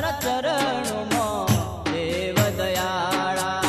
તારા ચરણોમાં દેવ દયાળા.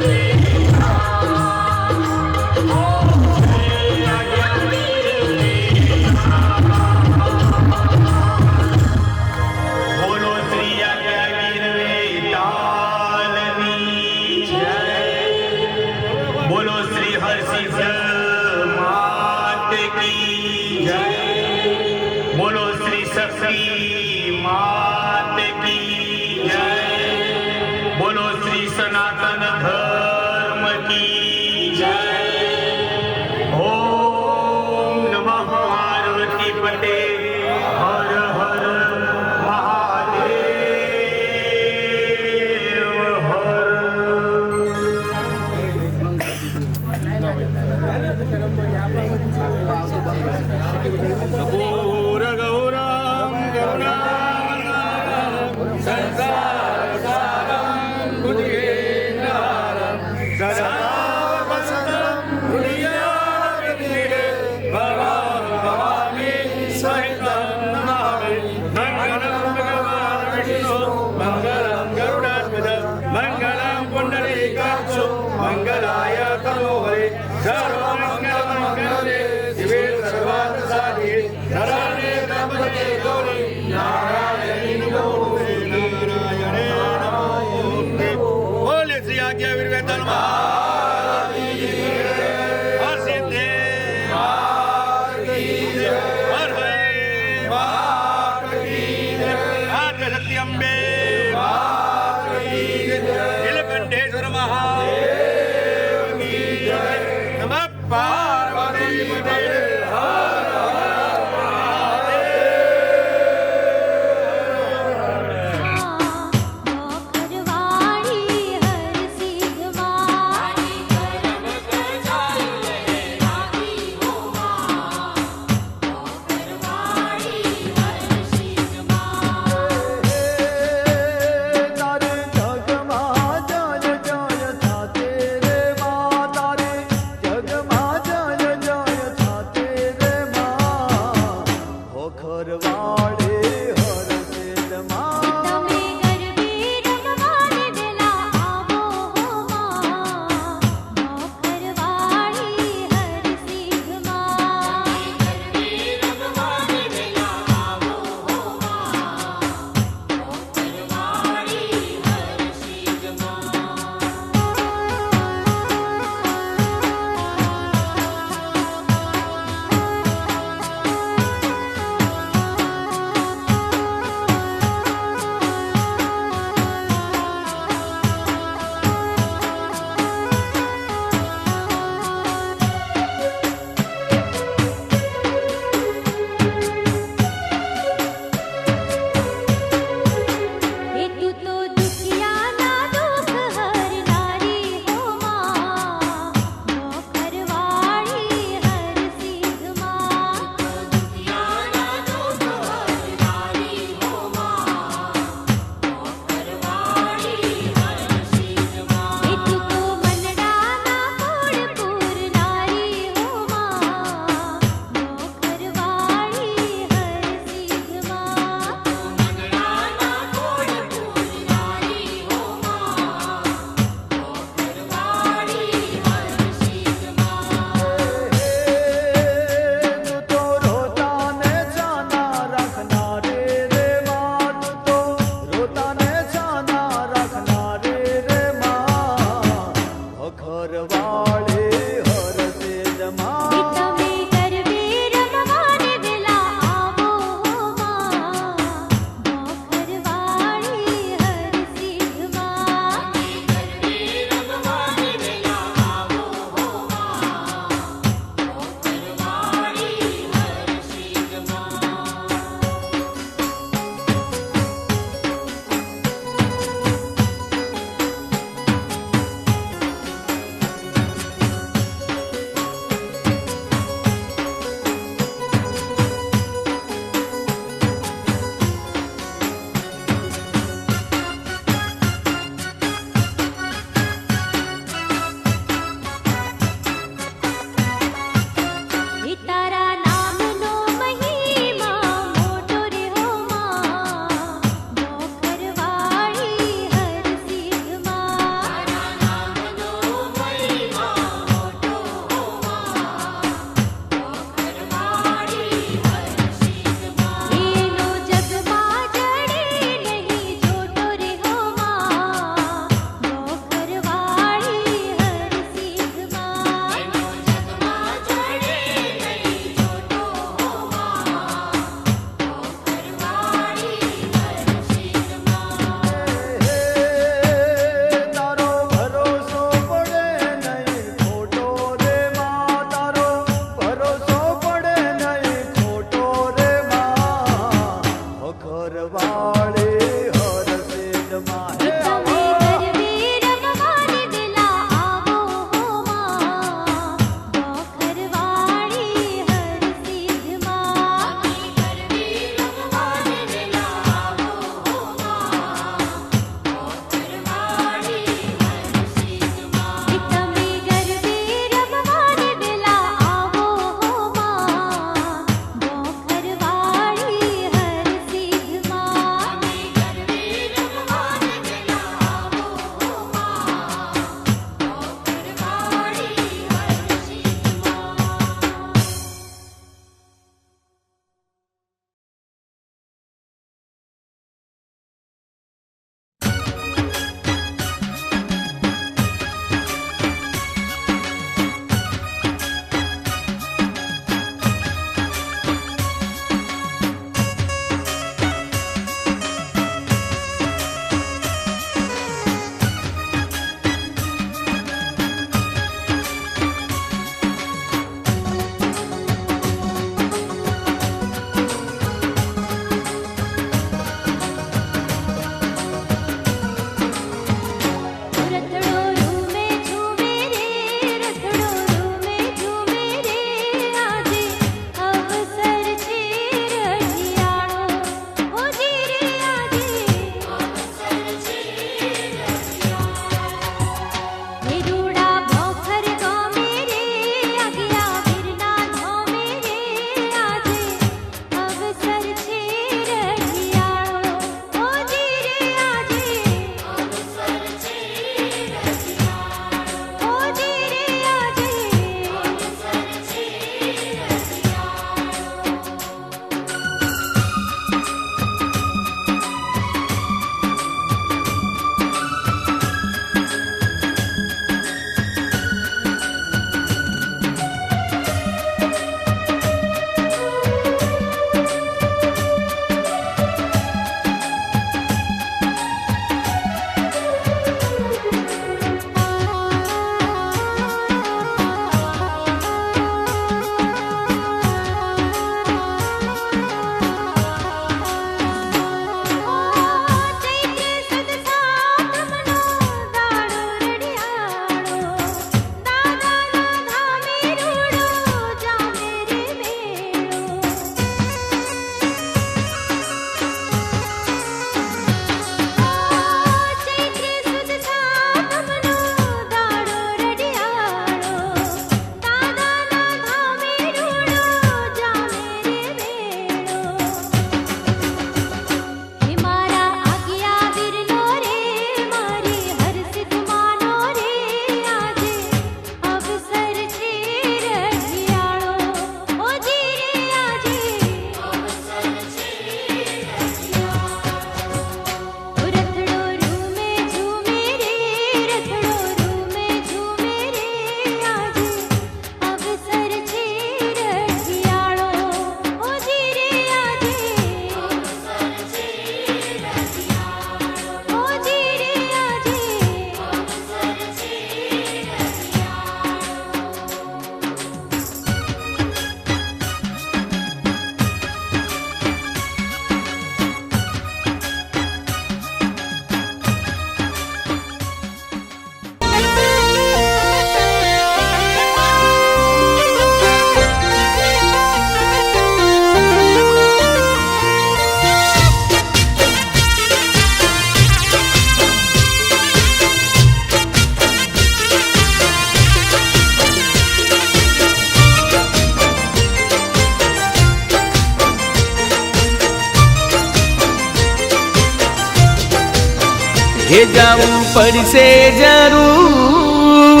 એ જાવું પડશે જરૂર,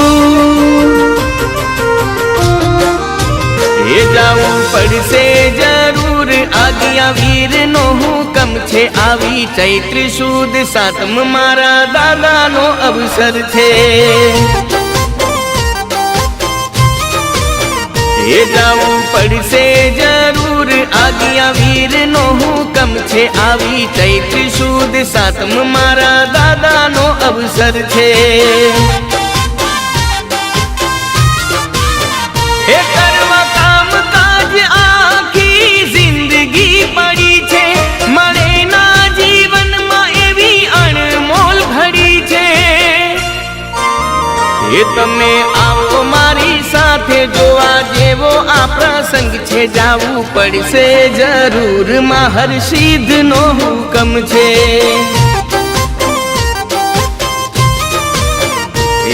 એ જાવું પડશે જરૂર, આજ્ઞા વીરનો હુકમ છે, આવી ચૈત્ર સુદ સાતમ મારા દાદાનો અવસર છે। એ જાવું પડશે જરૂર, આજ્ઞા વીરનો હુકમ છે, આવી ચૈત્ર સુદ સાતમ મારા દાદાનો અવસર છે। એ કરવા કામ કાજ આખી જિંદગી પડી છે, મળે ના જીવનમાં એવી અણમોલ ઘડી છે। એ તમે આવો મારી સાથે, જોવા જેવો આ પ્રસંગ છે, જાવું પડશે જરૂર, મહર્ષિનો હુકમ છે।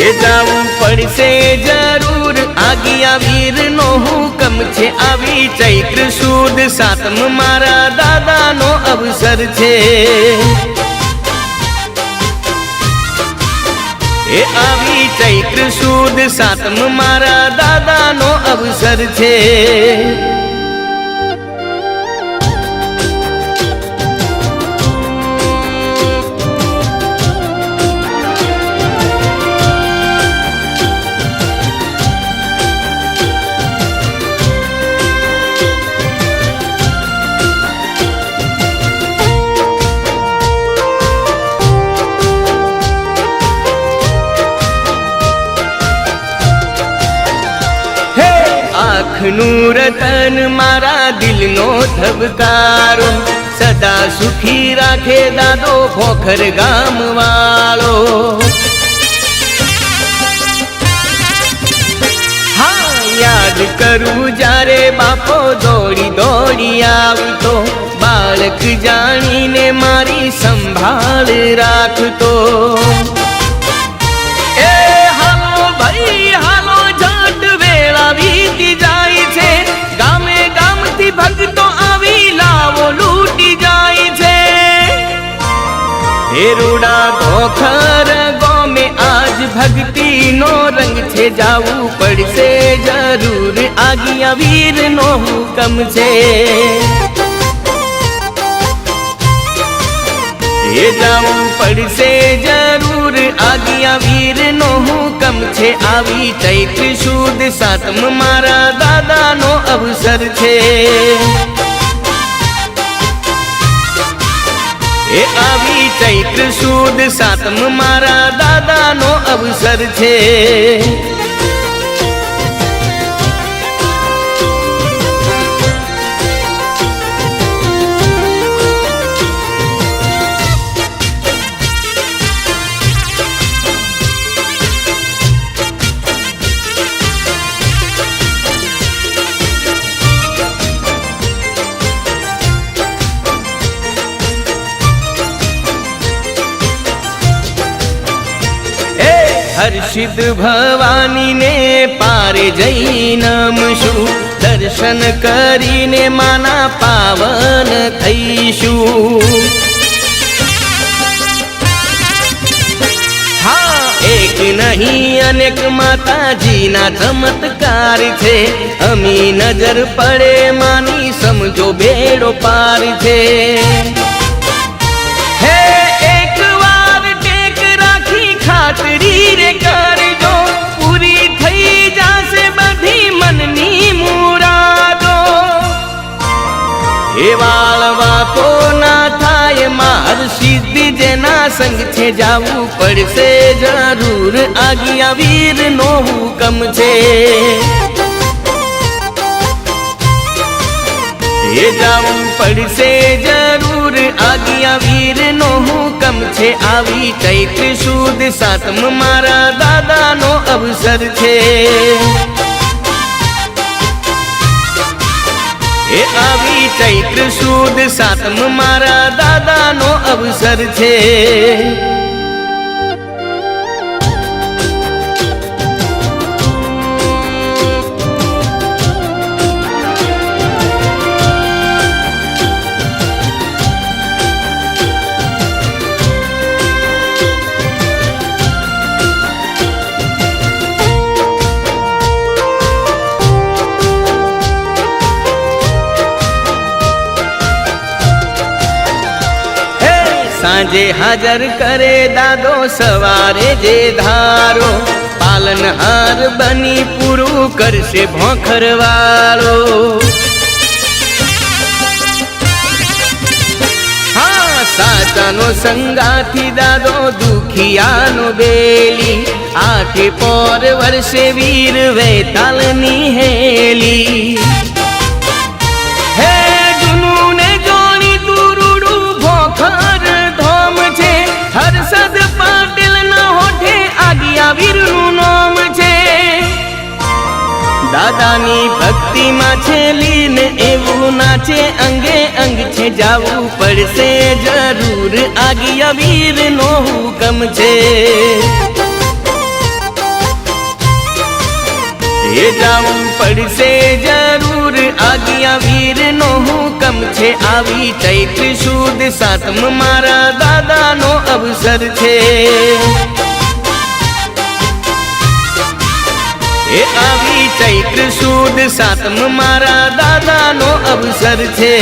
એ જાવું પડશે જરૂર, આજ્ઞા વીરનો હુકમ છે, આવી ચૈત્ર સુદ સાતમ મારા દાદાનો અવસર છે। એ આવી ચૈત્ર સુદ સાતમ મારા દાદાનો અવસર છે। આંખનું રતન મારા દિલનો ધબકારો, સદા સુખી રાખે દાદો ખોખર ગામ વાળો। હા યાદ કરું જ્યારે બાપો દોડી દોડી આવતો, બાળક જાણીને મારી સંભાળ રાખતો। એ હાલો ભાઈ હાલો, જટ વેળા વીતી જાય છે, ગામે ગામથી ભક્તો આવી લાવો લૂટી જાય છે। એ રૂડા ખોખર ગોમે આજ ભક્તિનો રંગ છે, જાવું પડશે જરૂર, આજ્ઞા વીરનો હુકમ છે। એ જાવું પડશે જરૂર, આજ્ઞા વીરનો હુકમ છે, આવી ચૈત્ર સુદ સાતમ મારા દાદાનો અવસર છે। એ આવી ચૈત્ર સુદ સાતમ મારા દાદાનો અવસર છે। હર્ષિત ભવાનીને પારે જઈ નમશું, દર્શન કરીને માના પાવન થઈશું। હા એક નહીં અનેક માતાજીના ચમત્કાર છે, અમી નજર પડે માની સમજો બેડો પાર છે। ખાતરી રે કરજો, પૂરી થઈ જશે બધી મનની મુરાદો। એ વાળવા તો ના થાય, માર સિદ્ધિ જેના સંગ છે, જાવું પડશે જરૂર, આજ્ઞા વીરનો હુકમ છે। એ જાવું પડશે જરૂર, આજ્ઞા વીરનો હુકમ છે, આવી ચૈત્ર સુદ સાતમ મારા દાદાનો અવસર છે। એ આવી ચૈત્ર સુદ સાતમ મારા દાદાનો અવસર છે। સાંજે હાજર કરે દાદો સવારે જે ધારો પાલનહાર બની પૂરું કરશે ભોખરવાળો સાચાનો સંગાથી દાદો દુખિયાનો બેલી આઠે પોર વર્ષે વીર વૈતાલની હેલી હે જુનું ને જોણી તુરુડું ભોખર ધોમ છે હર્ષદ પાટીલ ના હોઠે આગિયા વીરનું નામ છે દાદાની ભક્તિમાં છે લીન એવું નાચે અંગે અંગ છે જાવું પડશે જરૂર આગિયા વીરનો હુકમ છે એ જાવું પડશે જરૂર આગિયા વીરનો હુકમ છે આવી ચૈત્ર સુદ સાતમ મારા દાદાનો અવસર છે એ આવી ચૈત્ર સુદ સાતમ મારા દાદાનો અવસર છે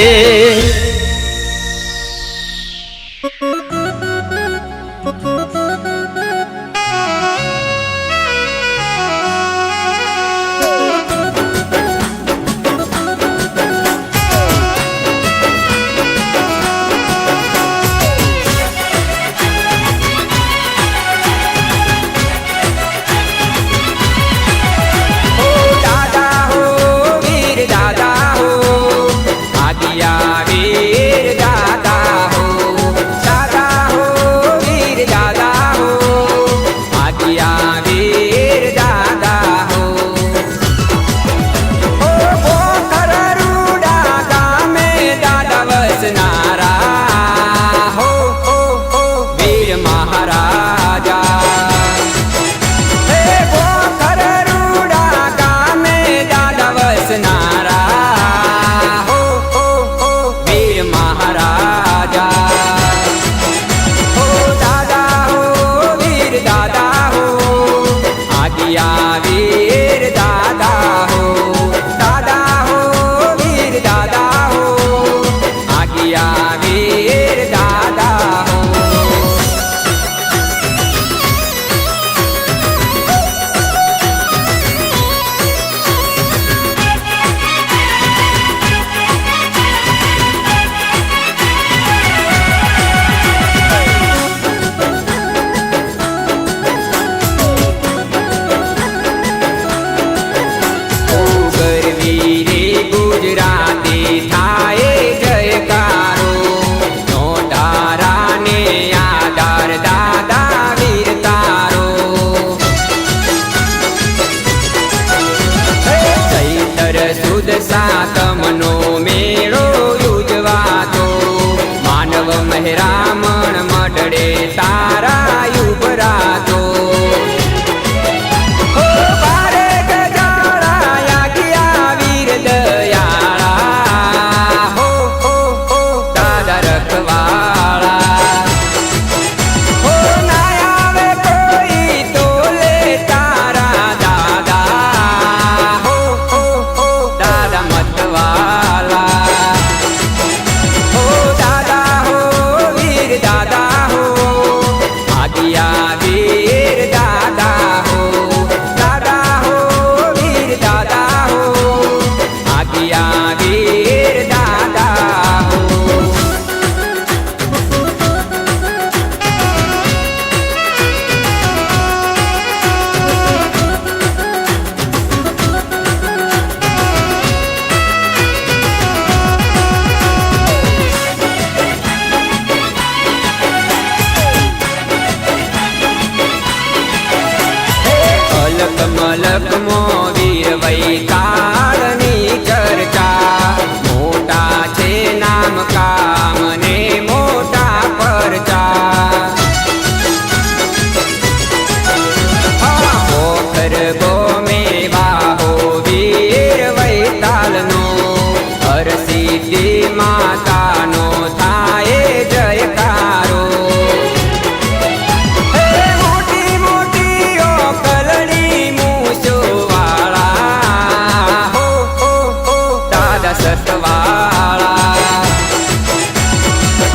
સતવાળા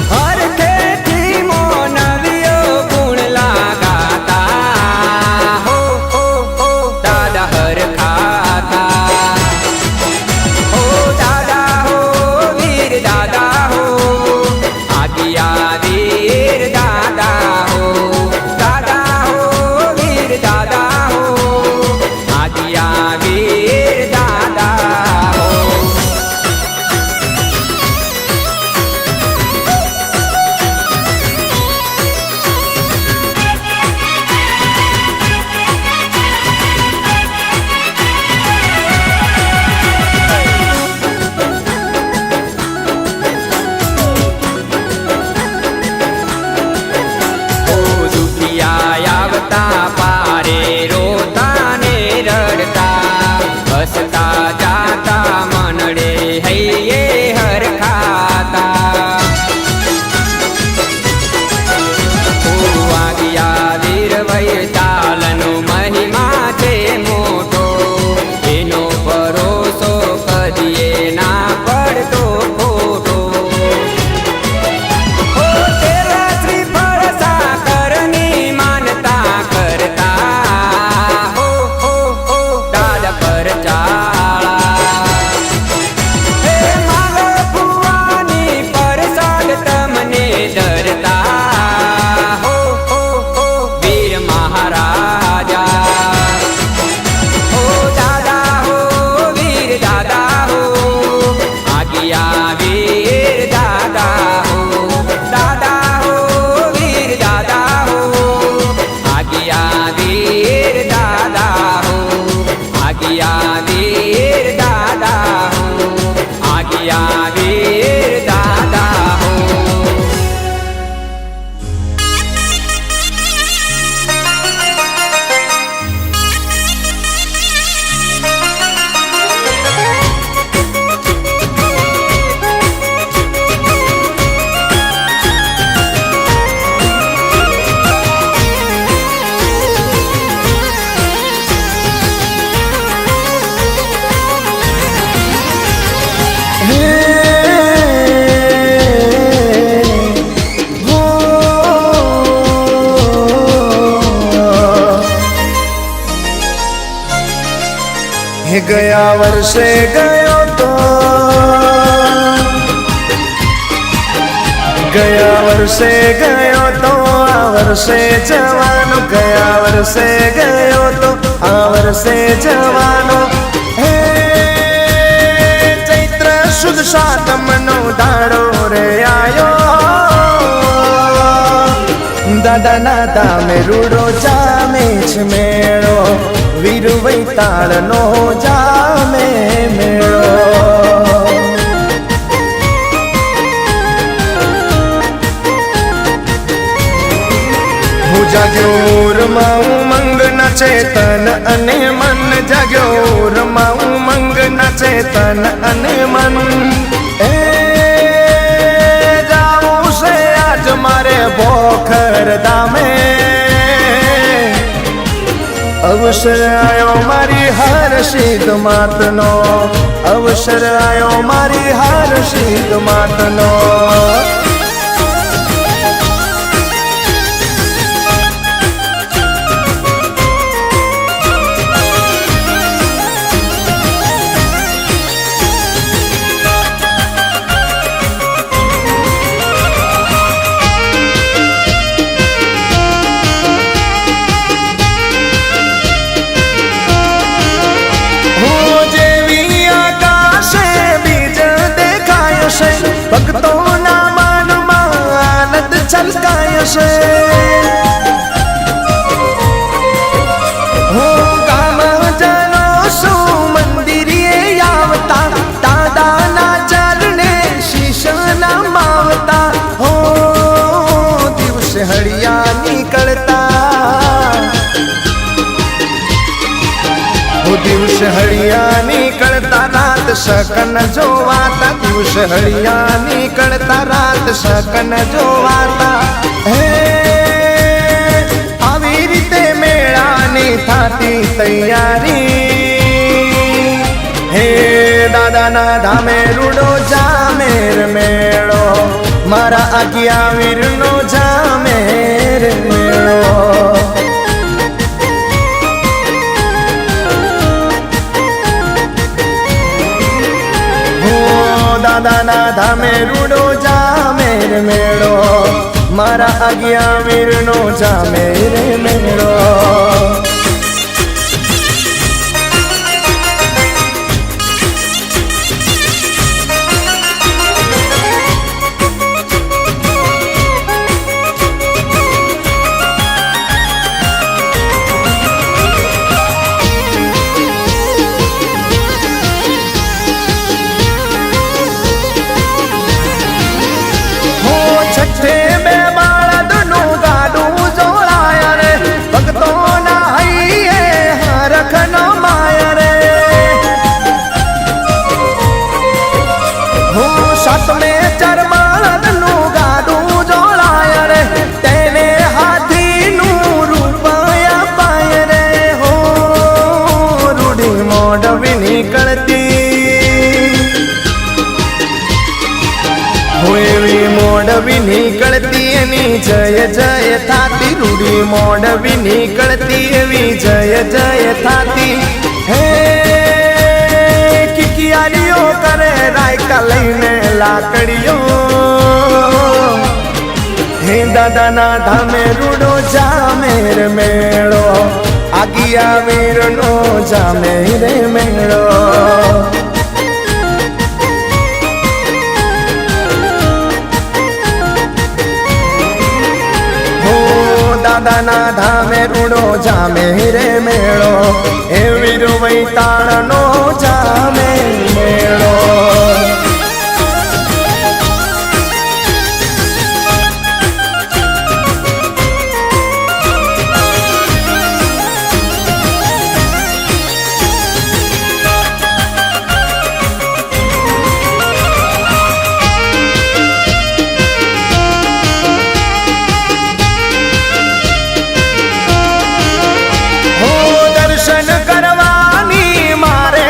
હરખેથી હે ગયા વર્ષે ગયો તો, ગયા વર્ષે ગયો તો આ વર્ષે જવાનો, ગયા વર્ષે ગયો તો આ વર્ષે જવાનો. હે ચૈત્ર સુદ સાતમનો દાડો રે આયો, દાદાના ધામે રૂડો જામે છે મેળો, વીર વૈતાળનો જામે મેળો. હું જાગ્યો રમા ઉમંગના ચેતન અને મન, જાગ્યો રમા ઉમંગના ચેતન અને મન. એ જાવું છે આજ મારે ભોખર ધામે, અવસર આયો મારી હર્ષિત માતનો, અવસર આયો મારી હર્ષિત માતનો. ભક્તોના મનમાં આનંદ છલકાય છે. હું ગામજનો શું મંદિરે આવતા, દાદાના ચરણે શીશ નમાવતા. હો દિવસે હળિયા નીકળતા, દિવસ હળિયા નીકળતા રાત શકન જોવાતા, દિવસ હળિયા નીકળતા રાત શકન જોવાતા. હે આવી રીતે મેળાની થાતી તૈયારી, હે દાદાના ધામે રૂડો જામેર મેળો, મારા આજ્ઞા વીરનો જામેર મેળો. દાદાના ધામે રૂડો જામેર મેળો, મારા આજ્ઞા વીરનો જામેર મેળો. બે બાળદનું ગાડું જોડાયા રે, ભક્તોના હૈયે હરખનો માયા રે. હું સાતમે ચાર બાળદનું ગાડું જોડાયા રે, તેને હાથીનું રૂપ અપાય રે. હો રૂડી મોઢવી નીકળતી, એવી મોઢવી નીકળતી એની જય જય થાતી, રૂડી મોઢવી નીકળતી એવી જય જય થાતી. હે કિકિયારીઓ કરે રાયકા લઈને લાકડીઓ, હે દાદાના ધામે રૂડો જામેર મેળો, આજ્ઞા વીરનો જામેર મેળો. દાદાના ધામે રૂડો જામેર મેળો, એ વીર વૈતાળનો જામે મેળો. દર્શન કરવાની મારે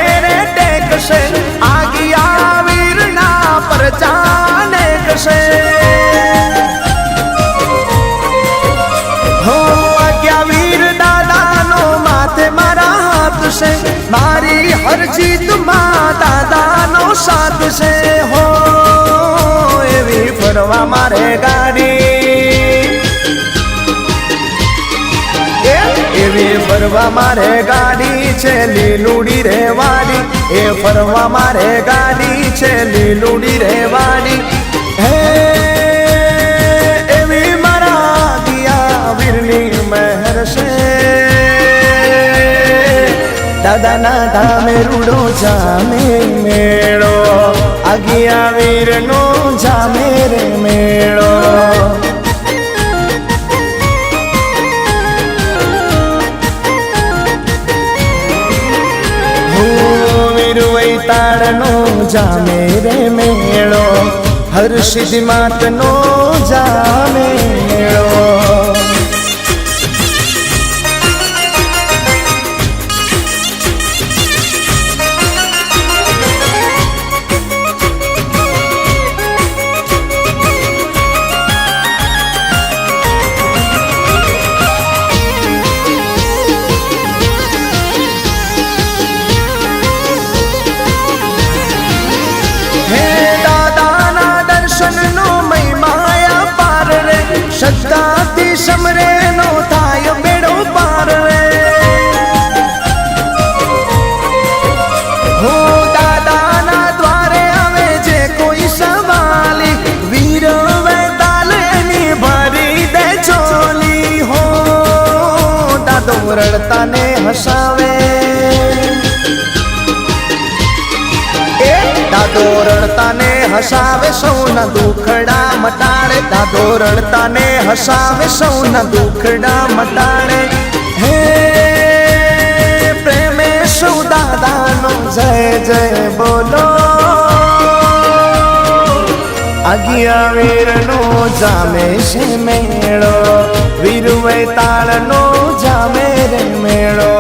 હર જીતમાં દાદાનો સાથ છે હો એવી ફરવા મારે ગાડી એવી ફરવા મારે ગાડી છે લીલુડી રે વાડી એ ફરવા મારે ગાડી છે લીલુડી રે વાડી હે એવી મારા દિયા વીરની મહેર છે દાદાના ધામે રૂડો જામે મેળો આગિયા વીરનો જામે રે મેળો તાળનો જામે રે મેળો હર્ષિદ માતનો જામે મેળો સત્તાથી સમરે નો થાય બેડો પાર રે હો દાદાના દ્વારે આવે જે કોઈ સવાલી વીર વેતાલની ભરી દે ચોલી હો દાદો રડતાને હસાવે દાદો રડતાને હસાવે સૌના દુખડા મટાડે દાદો રડતાને હસાવે સૌના દુખડા મટાડે હે પ્રેમે સૌ દાદાનો જય જય બોલો આગિયા વીરનો જામે છે મેળો વીર વૈતાળનો જામે રે મેળો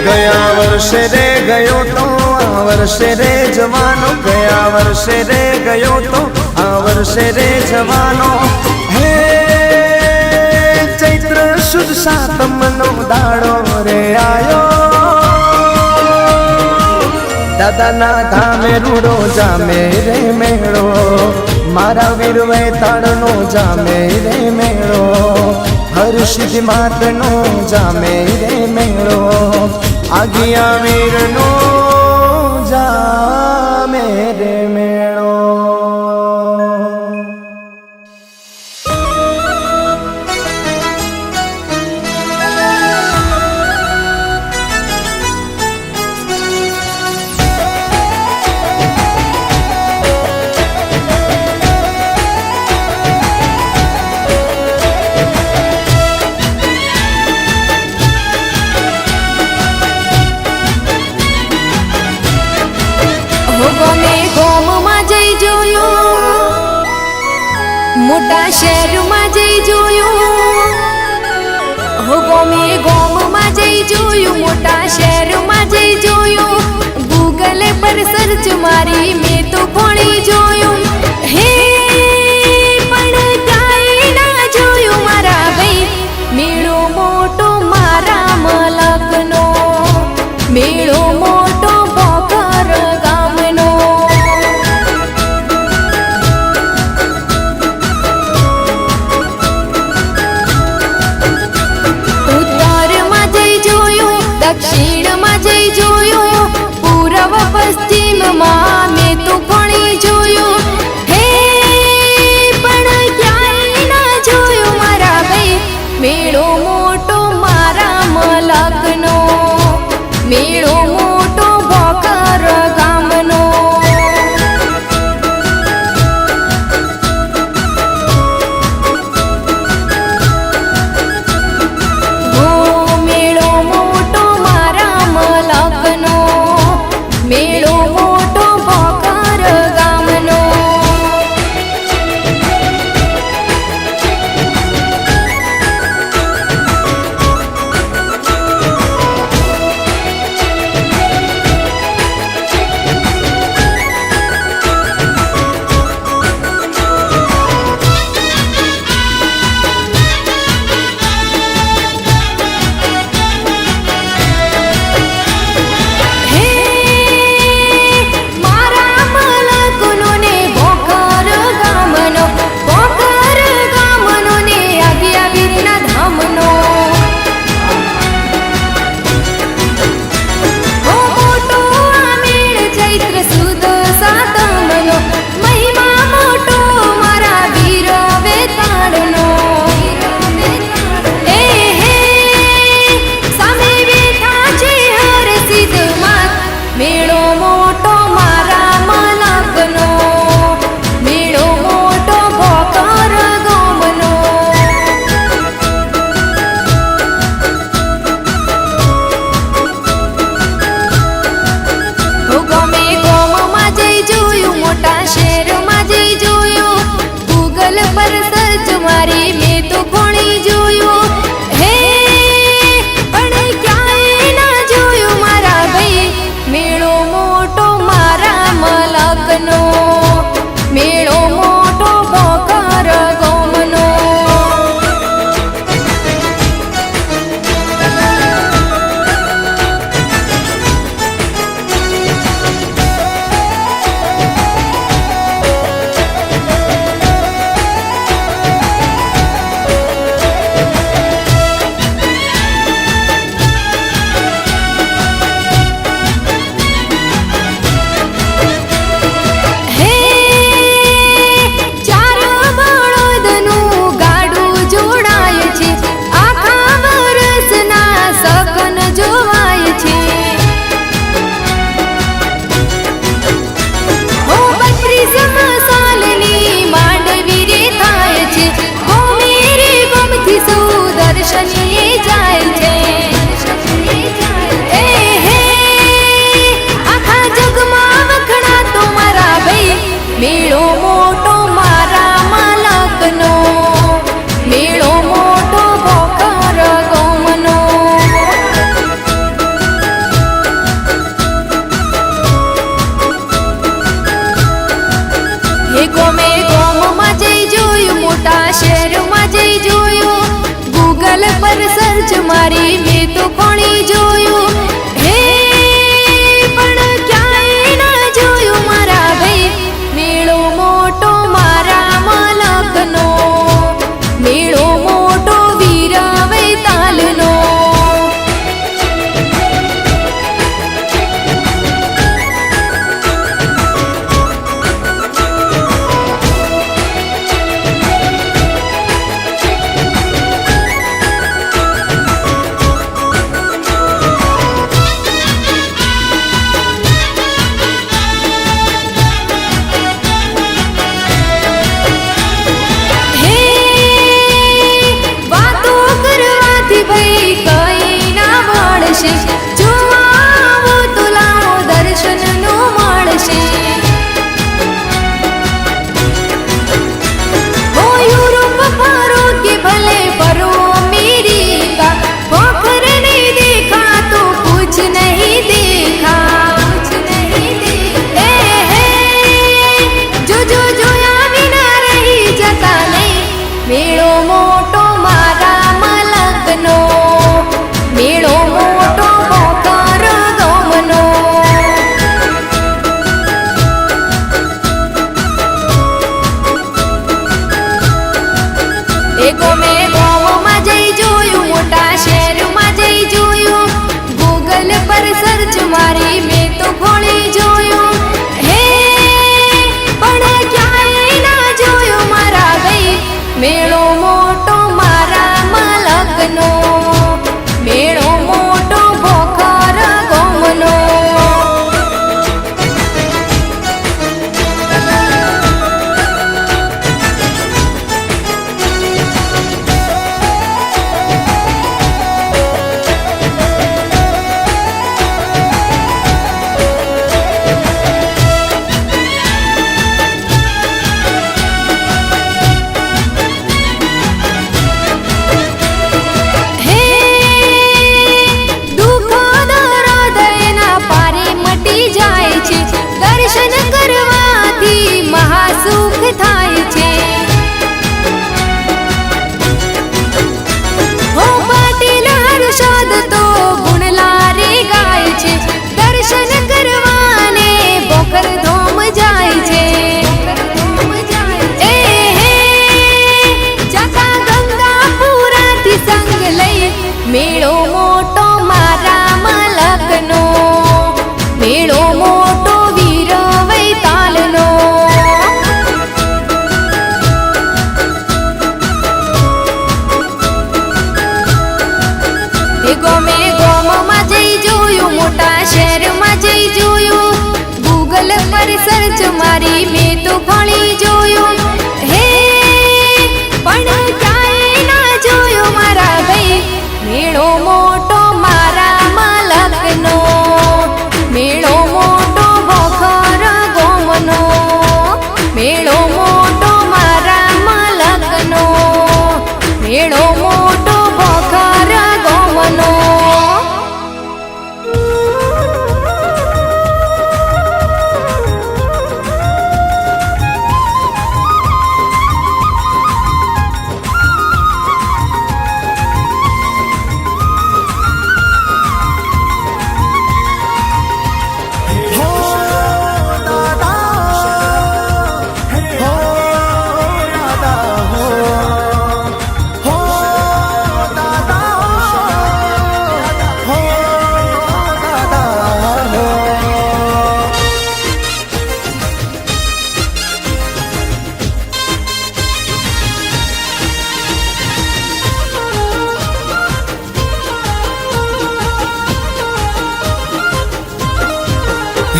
ગયા વર્ષે રે ગયો તો આ વર્ષે રે જવાનો ગયા વર્ષે રે ગયો તો આ વર્ષે રે જવાનો હે ચૈત્ર સુદ સાતમનો દાડો રે આયો દાદાના ધામે રૂડો જામે રે મેળો મારા વીર વૈતાળનો જામે રે મેળો હર્ષિદ માતનો જામે રે મેળો આગિયા વીરનો જામે રે મેળો મોટા શહેરમાં જઈ જોયું હો ગોમે ગોમમાં જઈ જોયું મોટા શહેરમાં જઈ જોયું ગૂગલ પર સર્ચ મારી મેં તો ભણી જોયું હે પણ ક્યાંય ના જોયું મારા ભાઈ મેળો મોટો મારા મલકનો મેળો મોટો ભોકર ગામનો દક્ષિણમાં જઈ જોયું પૂર્વ પશ્ચિમમાં મેં તો ભણી જોયું હે પણ ક્યાંય ના જોયું મારા ભાઈ મેળો મોટો મારા મલકનો મેળો મોટો ભોકર ગામનો મેળો મોટો સર્ચ મારી મેં તો ઘણી જોયું હે પણ ક્યાંય ના જોયો મારા ભાઈ મેળો મોટો મારા માલકનો મેળો મોટો વખર ગોમનો મેળો મોટો મારા માલકનો મેળો મોટો વખર ગોમનો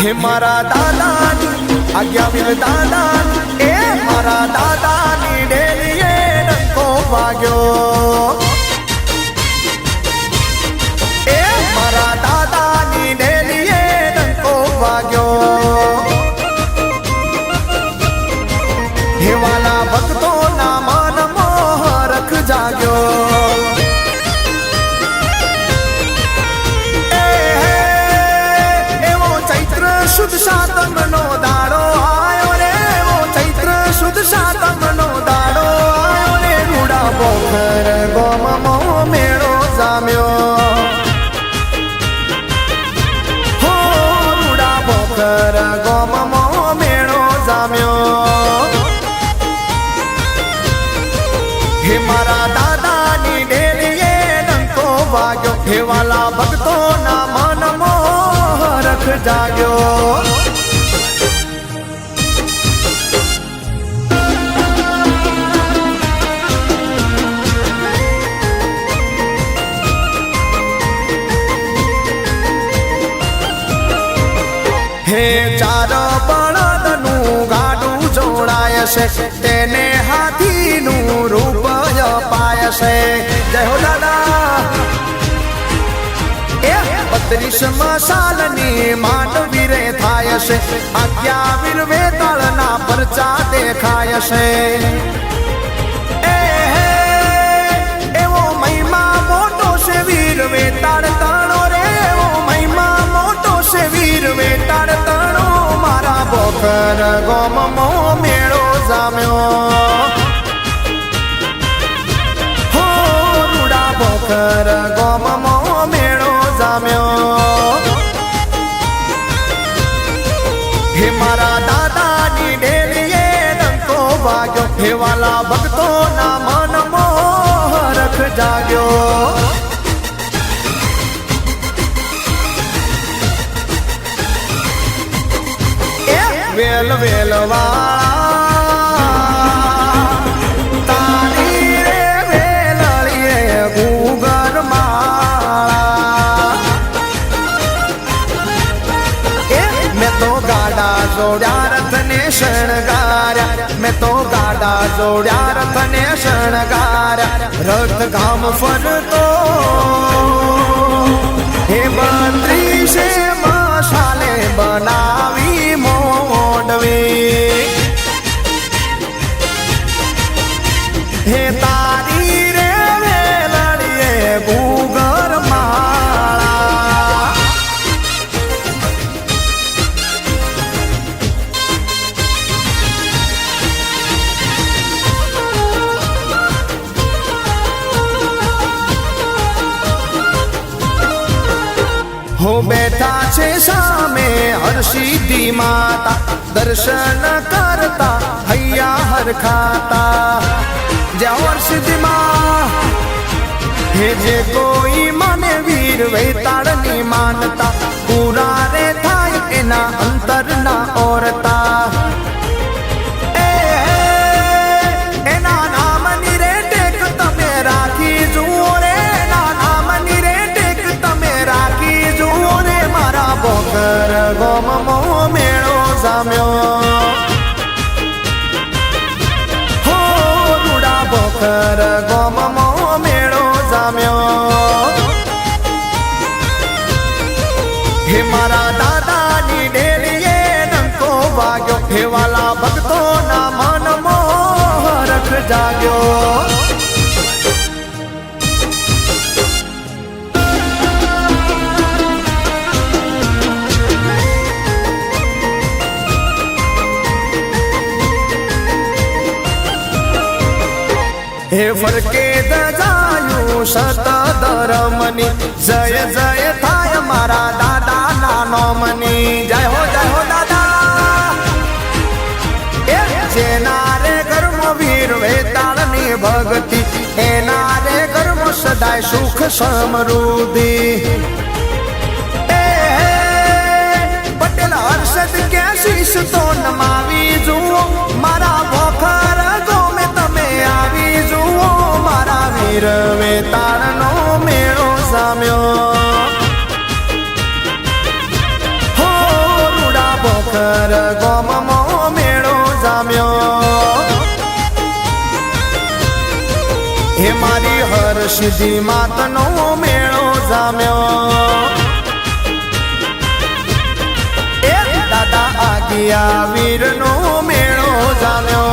હે મારા દાદાની આજ્ઞાવીર દાદાની એ મારા દાદાની ડેલીએ ડંકો વાગ્યો એ મારા દાદાની ડેલીએ ડંકો વાગ્યો હે વાલા ભક્તોના મન મોહરખ જાગ્યો શુદ્ધ સાતમનો દાડો આયો રે ઓ ચૈત્ર શુદ્ધ સાતમનો દાડો આયો રે રૂડા પોખર ગોમમો મેળો જામ્યો હો રૂડા પોખર ગોમમો મેળો જામ્યો હે મારા દાદાની ડેલીએ ડંકો વાગ્યો હે વાલા ભક્તોના મનમાં રખ જાગ્યો હે ચાર બળદનું ગાડું જોડાય છે તેને હાથીનું રૂપ અપાય છે જય હો દાદા 32 મસાલની માંડવી રે થાય છે 11 વેતાળના પરચા દેખાય છે એવો મહિમા મોટો છે વીર વેતાળ તણો રે એવો મહિમા મોટો છે વીર વેતાળ તણો મારા બોખર ગોમમો મેળો જામ્યો હો રૂડા બોખર ગોમમો મેળો હે મારા દાદાની ડેલીએ ડંકો વાગ્યો હે વાલા ભક્તોના મન મોહરખ જાગ્યો વેલ વેલ વાળા તારી રે વેલળી રે ગુગર જોડ્યા રથને શણગાર્યા મેં તો ગાડા જોડ્યા રથને શણગાર્યા રથ ગામ ફરતો હે 32 મસાલે બનાવી મોડવી હે તારી રે વેલડીએ ગુગર હો બેઠા છે સામે હરસિદ્ધિ માતા દર્શન કરતા હૈયા હરખાતા જય હરસિદ્ધિ માં હે જે કોઈ મને વીર વેતાળની માનતા પૂરા રે થાય એના અંતરના ઓરતા એના નામની રે ટેક તમે રાખી જુઓ રે એના નામની રે ટેક તમે રાખી જુઓ રે મારા બોકર ગોમમો મેળો જામ્યો ભોખર ગોમમાં મેળો જામ્યો હે મારા દાદાની ડેલીએ ડંકો વાગ્યો હે વાલા ભક્તોના મનમાં હરખ જાગ્યો હે ફરકે દજાયું સત ધર્મની જય જય થાય મારા દાદા નાનો મની જય હો દાદા એ જેના રે ઘરમાં વીર વેતાળની ભક્તિ એના રે ઘરમાં સદાય સુખ સમૃદ્ધિ એ પટેલ હર્ષદ કે શીશ તો નમાવી જુઓ મારા ભોખર ગોમે તમે આવી જુઓ મારા વીર વેતાળનો મેળો સામ્યો હો રૂડા ભોખર ગોમમાં મેળો જામ્યો હે મારી હર્ષદી માતનો મેળો જામ્યો એ દાદા આગિયા વીરનો મેળો જામ્યો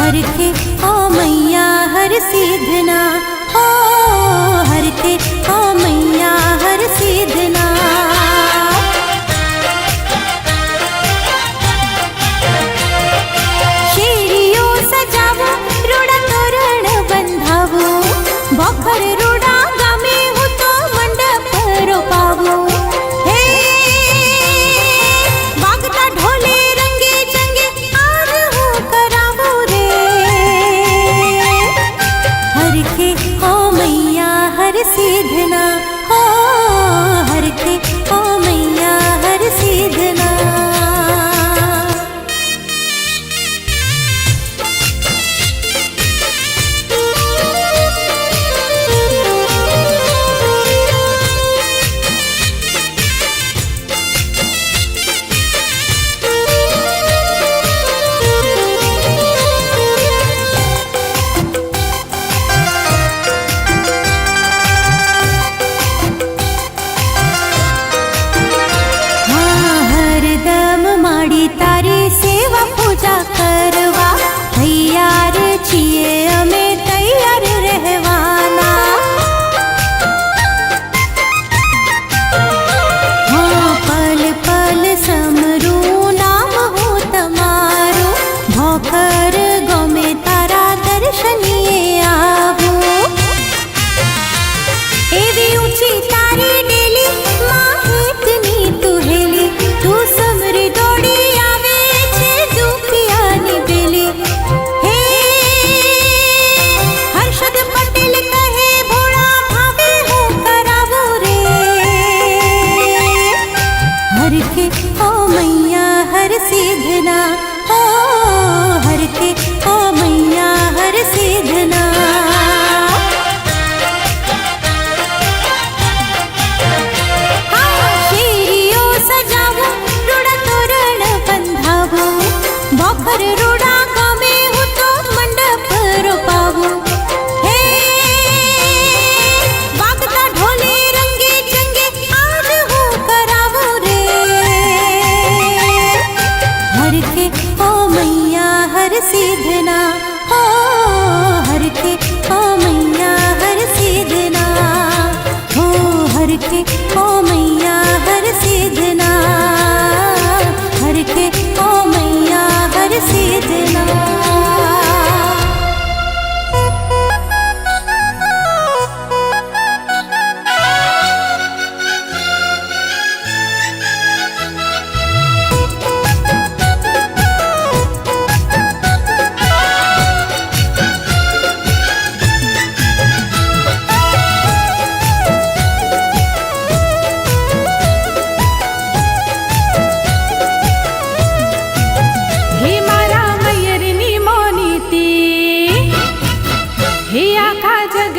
हर के ओ मैया हर सीधना हो, हर के ओ मैया हर सीधना। शेरियो सजावो रूड़ा तोरण बंधावो, बखर रूड़ा गामे हो तो मंडप रोपावो। हे वागता ढोले रंगे चंगे आज हो करावो रे। हर के ओ मैया हर सीधना हो, हर के ओ मैया हर सीधना। तारी सेवा पूजा करवा तैयार छिए अमे तैयार रहवाना। हाँ पल पल समरू नाम हो तमारो, भोकर गमे तारा दर्शनीय आवो। एवी ऊंची तारी डेली माहितनी तू हेली, तू समरी दौड़ी सीधना हो, हर के ओ मैया हर सीधना। शेरियो सजावो रूड़ा तोरण बंधावो, बखर रूड़ा गामे हो तो मंडप रोपावो। हे वागता ढोले रंगे चंगे आज हो करावो रे। हर के ओ मैया हर सीधना हो, हर के ओ मैया हर सीधना हो, हर के ओ मैया हर सीधना, हर के ओ मैया हर सीधना।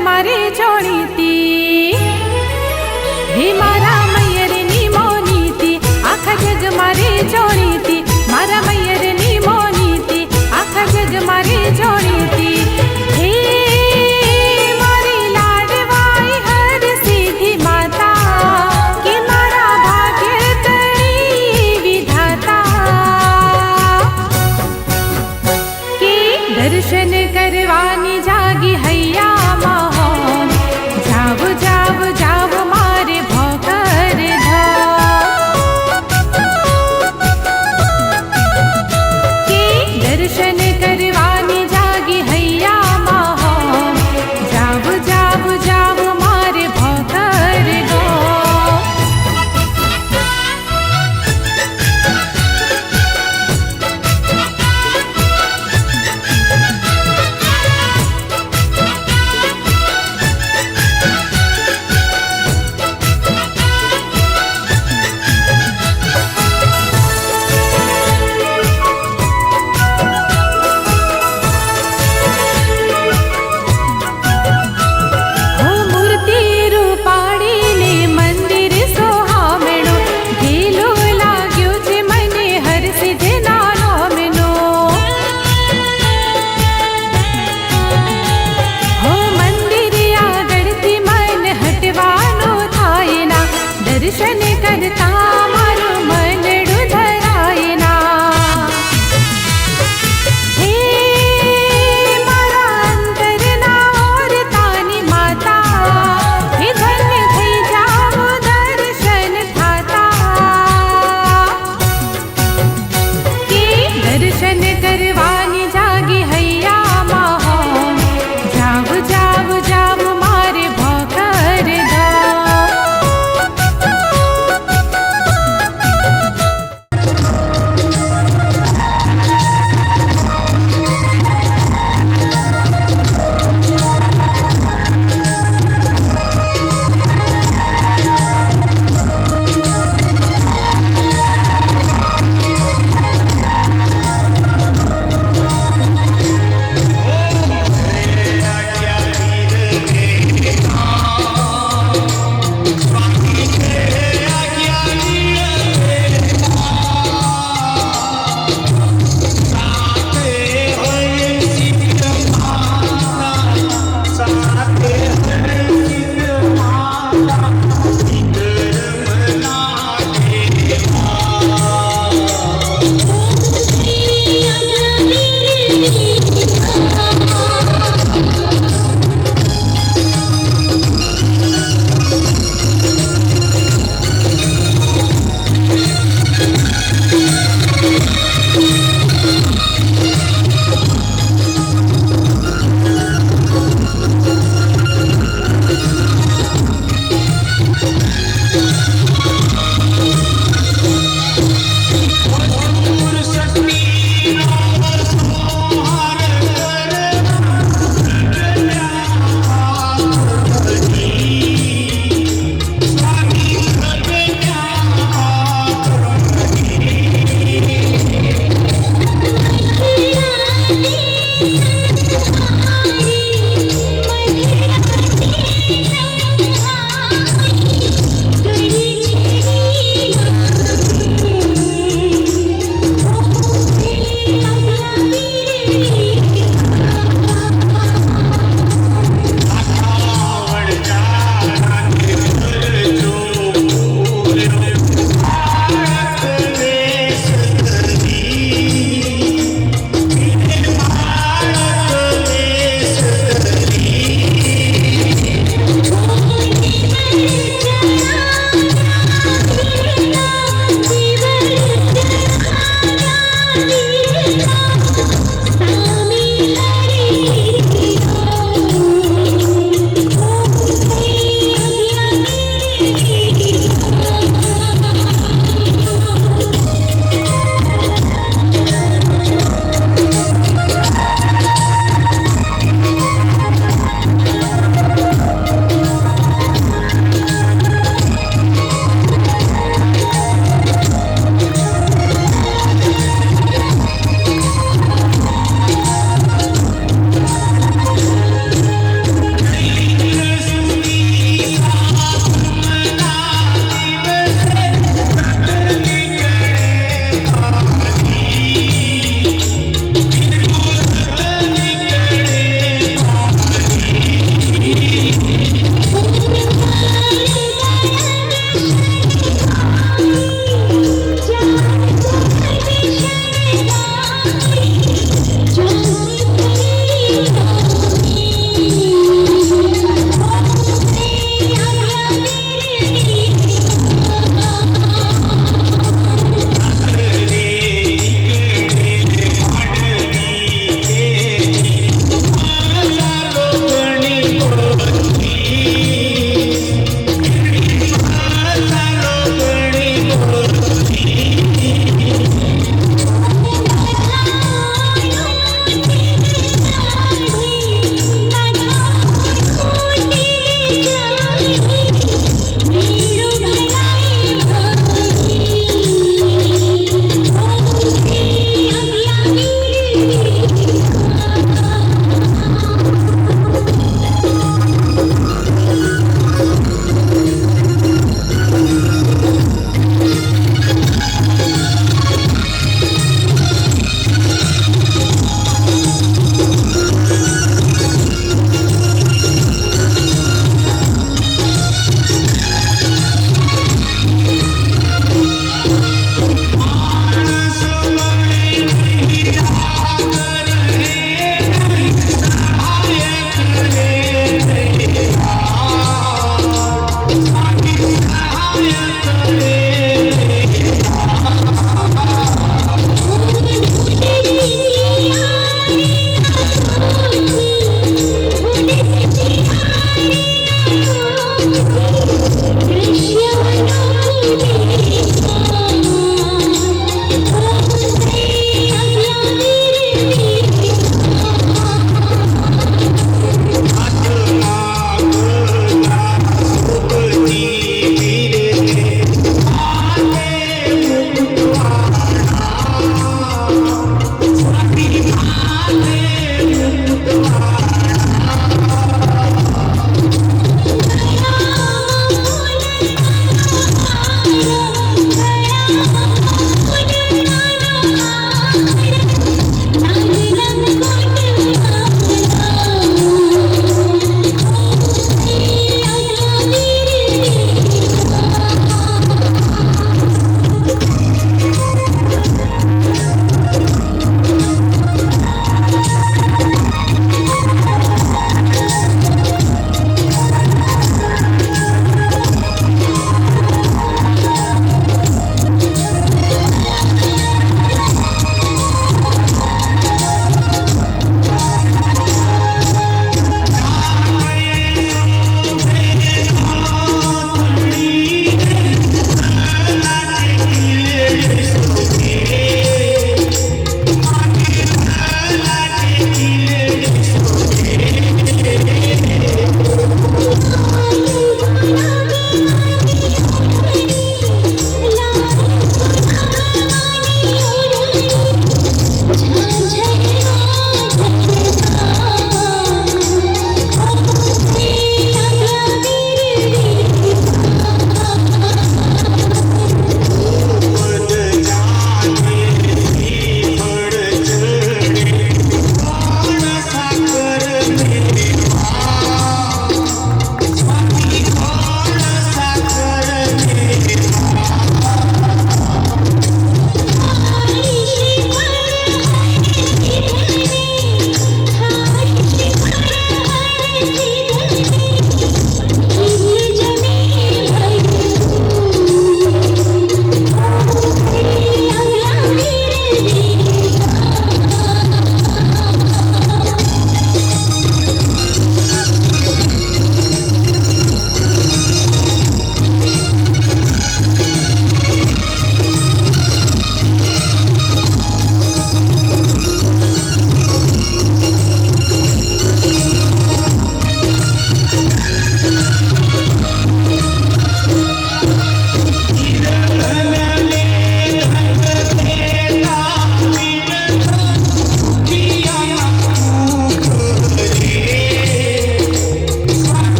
मारे जोड़ीती हे मारा मैयर नी मोनीती, आखा जग मारे जोड़ीती। मारा मैयर नी मोनीती, आखा जग मारे जोड़ीती। हे मारी लाडवाई हर सीधी माता, कि मारा भाग्य तड़ी विधाता। कि दर्शन करवानी जागी हैया जाव जाव जाव मारे भोकर के दर्शन करवानी जागी हैया मोहन। जाव जाव जाव मारे भोकर गो।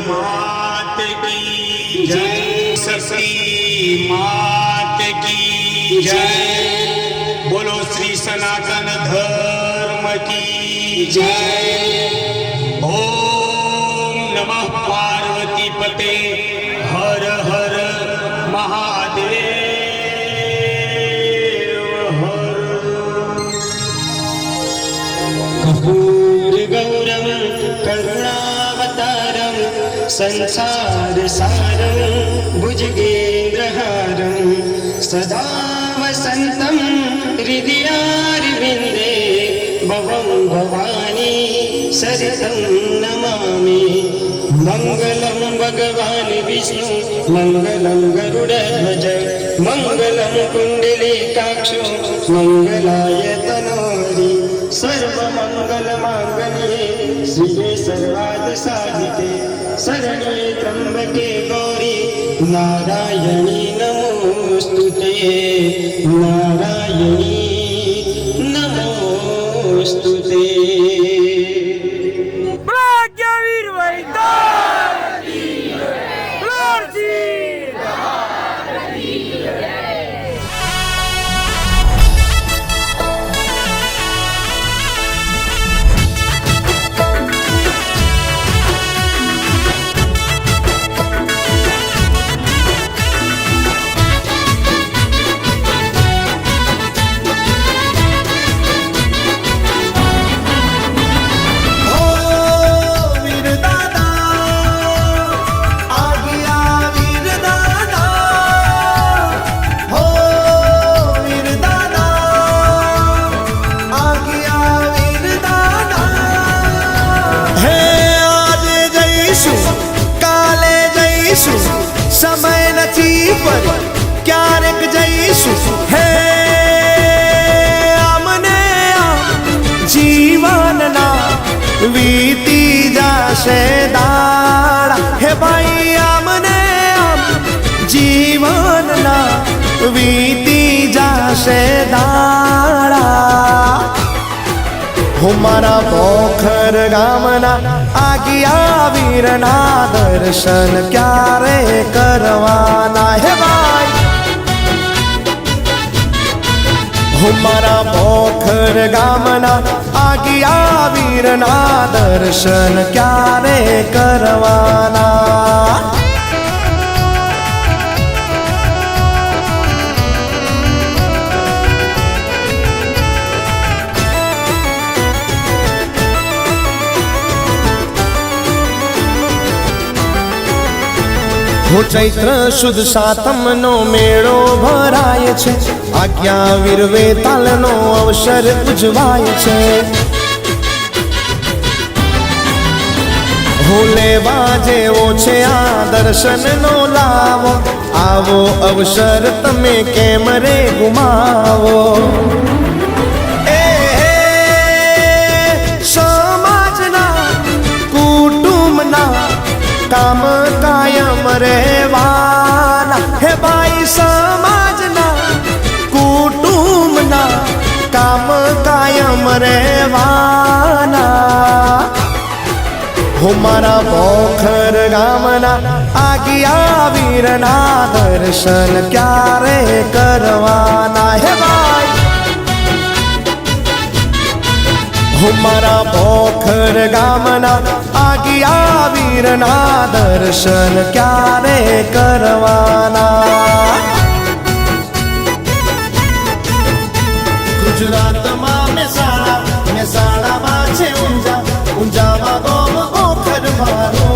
मात की जय, शक्ति मात की जय, बोलो श्री सनातन धर्म की जय। ओम नमः पार्वती पते, हर हर महादेव हर। कर्पूर गौरम करुणावतारम संसार सारम भुजगेन्द्रहारम सदा वसंतम हृदयारविंदे भवं भवानी सरितं नमामि। मंगलम भगवान विष्णु मंगलम गरुड़ध्वज मंगलम कुंडलीकाक्षो मंगलाय तनोहरि सर्वमंगल मांगल्ये शिवे सर्वार्थ साधिके शरण्ये त्र्यंबके गौरी नारायणी नमोस्तुते, नारायणी नमोस्तुते। સમય નથી પર ક્યારેક જઈશું હે આમને જીવનના વીતી જશે દાડા હે ભાઈ આમને જીવનના વીતી જશે દાડા। હું મારા પોખર ગામના આગિયા વીરના દર્શન ક્યારે કરવાના હે ભાઈ। હું મારા પોખર ગામના આગિયા વીરના દર્શન ક્યારે કરવાના। हो चैत्र शुद्ध सातमनो मेळो भराय छे, आज्ञा वीर वेतालनो अवसर उजवाय छे। हो लेवा जेवो छे आ दर्शननो लावो, आवो अवसर तमे केम रे गुमावो। समाजना कुटुंबना काम कायम રહેવાના હે ભાઈ। સમાજના કુટુંબના કામ કાયમ રહેવાના। હું મારા પોખર ગામના આગિયા વીરના દર્શન ક્યારે કરવાના હે ભાઈ। હું મારા પોખર ગામના આગિયા વીરના દર્શન ક્યારે કરવાના। ગુજરાતમાં મહેસાણામાં છે ઊંઝા, ઊંઝામાં ગોમ પોખર મારો।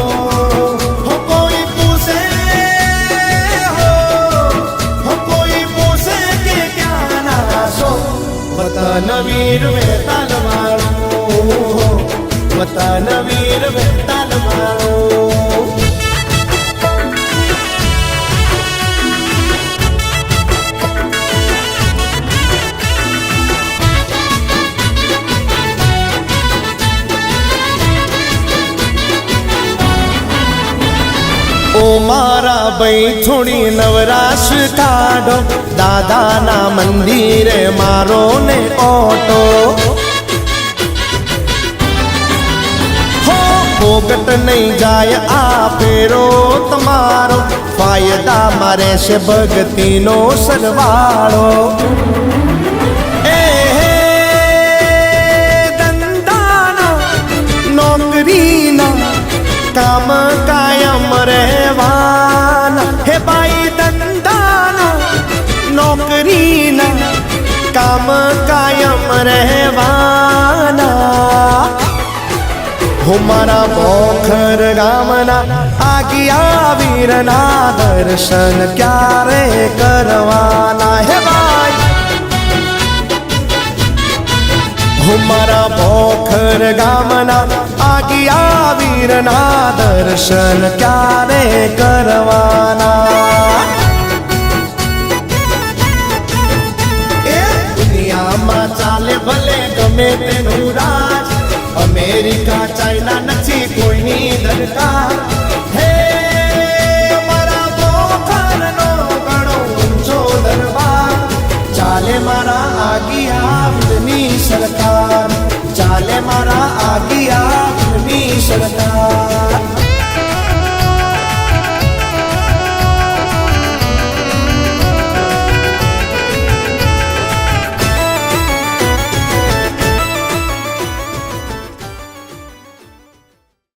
હો કોઈ પૂછે હો કોઈ પૂછે કે ક્યાં ના છો, વતન વીર વેતાલ વાળો, વતન વીર વેતાલ વાળો। ओ मारा भाई थोड़ी नवराश काढो, दादाना मंदिरे मारो ने ऑटो। हो पोगट नहीं जाए आ ફેરો તમારો ફાયદામાં રહેશે ભક્તિનો સરવાળો એ ધંધાના નોકરીના કામ કાયમ રહેવાના હે ભાઈ ધંધાના નોકરીના કામ કાયમ રહેવાના હો મારા બોખર ગામના આગિયા વીરના દર્શન ક્યારે કરવાના હે ભાઈ હો મારા બોખર ગામના આગિયા વીરના દર્શન ક્યારે કરવાના દુનિયામાં ચાલે ભલે ગમે તેનું રાજ અમેરિકા ચાઇના નથી કોઈની દરકાર હે મારા બોખરનો ઘણો ઊંચો દરબાર ચાલે મારા આગિયાની સરકાર ચાલે મારા આગિયાની સરકાર